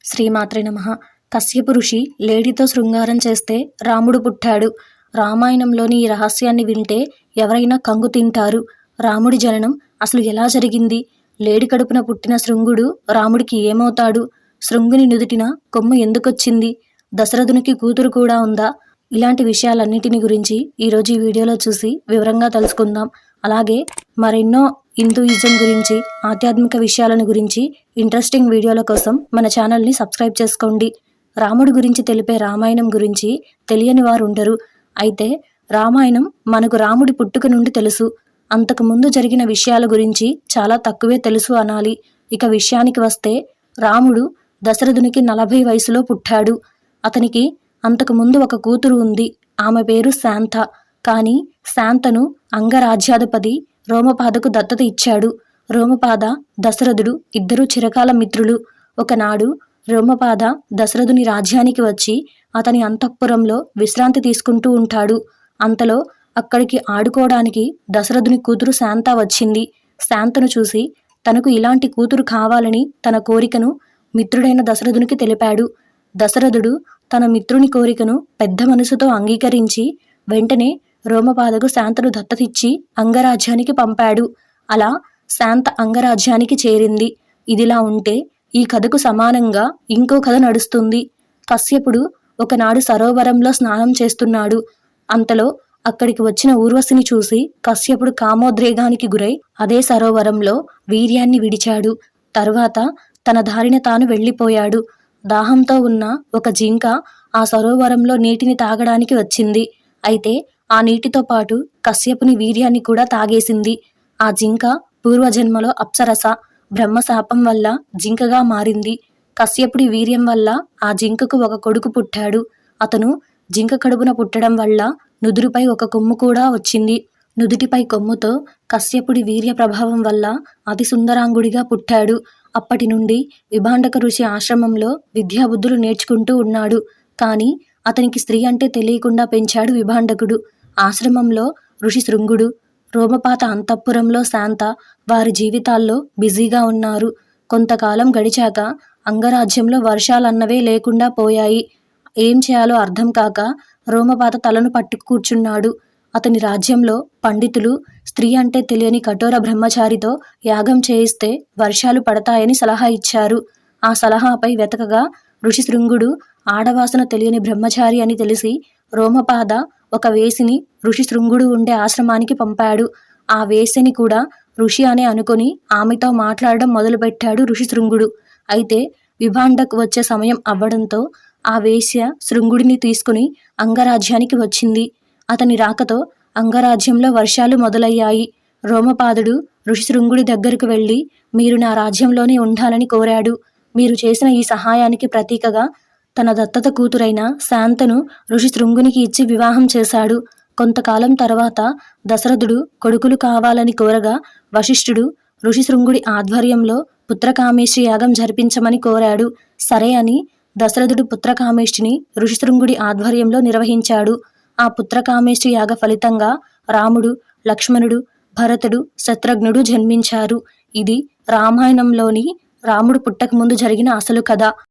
శ్రీమాత్రే నమః. కశ్యపు ఋషి లేడితో శృంగారం చేస్తే రాముడు పుట్టాడు. రామాయణంలోని ఈ రహస్యాన్ని వింటే ఎవరైనా కంగు తింటారు. రాముడి జననం అసలు ఎలా జరిగింది? లేడి కడుపున పుట్టిన శృంగుడు రాముడికి ఏమవుతాడు? శృంగుని నుదుటిన కొమ్ము ఎందుకొచ్చింది? దశరథునికి కూతురు కూడా ఉందా? ఇలాంటి విషయాలన్నిటిని గురించి ఈరోజు ఈ వీడియోలో చూసి వివరంగా తెలుసుకుందాం. అలాగే మరెన్నో హిందూయిజం గురించి, ఆధ్యాత్మిక విషయాలను గురించి ఇంట్రెస్టింగ్ వీడియోల కోసం మన ఛానల్ని సబ్స్క్రైబ్ చేసుకోండి. రాముడి గురించి తెలిపే రామాయణం గురించి తెలియని వారు ఉండరు. అయితే రామాయణం మనకు రాముడి పుట్టుక నుండి తెలుసు. అంతకు ముందు జరిగిన విషయాల గురించి చాలా తక్కువే తెలుసు అనాలి. ఇక విషయానికి వస్తే రాముడు దశరథునికి 40 వయసులో పుట్టాడు. అతనికి అంతకు ముందు ఒక కూతురు ఉంది. ఆమె పేరు శాంత. కానీ శాంతను అంగరాజ్యాధిపతి రోమపాదకు దత్తత ఇచ్చాడు. రోమపాద, దశరథుడు ఇద్దరూ చిరకాల మిత్రులు. ఒకనాడు రోమపాద దశరథుని రాజ్యానికి వచ్చి అతని అంతఃపురంలో విశ్రాంతి తీసుకుంటూ ఉంటాడు. అంతలో అక్కడికి ఆడుకోవడానికి దశరథుని కూతురు శాంత వచ్చింది. శాంతను చూసి తనకు ఇలాంటి కూతురు కావాలని తన కోరికను మిత్రుడైన దశరథునికి తెలిపాడు. దశరథుడు తన మిత్రుని కోరికను పెద్ద మనసుతో అంగీకరించి వెంటనే రోమపాదకు శాంతను దత్తతిచ్చి అంగరాజ్యానికి పంపాడు. అలా శాంత అంగరాజ్యానికి చేరింది. ఇదిలా ఉంటే ఈ కథకు సమానంగా ఇంకో కథ నడుస్తుంది. కశ్యపుడు ఒకనాడు సరోవరంలో స్నానం చేస్తున్నాడు. అంతలో అక్కడికి వచ్చిన ఊర్వశిని చూసి కశ్యపుడు కామోద్రేగానికి గురై అదే సరోవరంలో వీర్యాన్ని విడిచాడు. తరువాత తన దారిన తాను వెళ్ళిపోయాడు. దాహంతో ఉన్న ఒక జింక ఆ సరోవరంలో నీటిని తాగడానికి వచ్చింది. అయితే ఆ నీటితో పాటు కశ్యపుని వీర్యాన్ని కూడా తాగేసింది. ఆ జింక పూర్వజన్మలో అప్సరస. బ్రహ్మశాపం వల్ల జింకగా మారింది. కశ్యపుడి వీర్యం వల్ల ఆ జింకకు ఒక కొడుకు పుట్టాడు. అతను జింక కడుపున పుట్టడం వల్ల నుదురుపై ఒక కొమ్ము కూడా వచ్చింది. నుదుటిపై కొమ్ముతో కశ్యపుడి వీర్య ప్రభావం వల్ల అతి సుందరాంగుడిగా పుట్టాడు. అప్పటి నుండి విభాండక ఋషి ఆశ్రమంలో విద్యాబుద్ధులు నేర్చుకుంటూ ఉన్నాడు. కానీ అతనికి స్త్రీ అంటే తెలియకుండా పెంచాడు విభాండకుడు. ఆశ్రమంలో ఋషి శృంగుడు, రోమపాత అంతఃపురంలో శాంత వారి జీవితాల్లో బిజీగా ఉన్నారు. కొంతకాలం గడిచాక అంగరాజ్యంలో వర్షాలన్నవే లేకుండా పోయాయి. ఏం చేయాలో అర్థం కాక రోమపాత తలను పట్టి కూర్చున్నాడు. అతని రాజ్యంలో పండితులు స్త్రీ అంటే తెలియని కఠోర బ్రహ్మచారితో యాగం చేయిస్తే వర్షాలు పడతాయని సలహా ఇచ్చారు. ఆ సలహాపై వెతకగా ఋషి శృంగుడు ఆడవాసన తెలియని బ్రహ్మచారి అని తెలిసి రోమపాద ఒక వేసిని ఋషి శృంగుడు ఉండే ఆశ్రమానికి పంపాడు. ఆ వేసిని కూడా ఋషి అనే అనుకుని ఆమెతో మాట్లాడడం మొదలుపెట్టాడు ఋషి శృంగుడు. అయితే విభాండకు వచ్చే సమయం అవ్వడంతో ఆ వేశ్య శృంగుడిని తీసుకుని అంగరాజ్యానికి వచ్చింది. అతని రాకతో అంగరాజ్యంలో వర్షాలు మొదలయ్యాయి. రోమపాదుడు ఋషి శృంగుడి దగ్గరకు వెళ్ళి మీరు నా రాజ్యంలోనే ఉండాలని కోరాడు. మీరు చేసిన ఈ సహాయానికి ప్రతీకగా తన దత్తత కూతురైన శాంతను ఋషి శృంగునికి ఇచ్చి వివాహం చేశాడు. కొంతకాలం తర్వాత దశరథుడు కొడుకులు కావాలని కోరగా వశిష్ఠుడు ఋషి శృంగుడి ఆధ్వర్యంలో పుత్రకామేష్టి యాగం జరిపించమని కోరాడు. సరే అని దశరథుడు పుత్రకామేష్టిని ఋషి శృంగుడి ఆధ్వర్యంలో నిర్వహించాడు. ఆ పుత్రకామేష్టి యాగ ఫలితంగా రాముడు, లక్ష్మణుడు, భరతుడు, శత్రుఘ్నుడు జన్మించారు. ఇది రామాయణంలోని రాముడు పుట్టక ముందు జరిగిన అసలు కథ.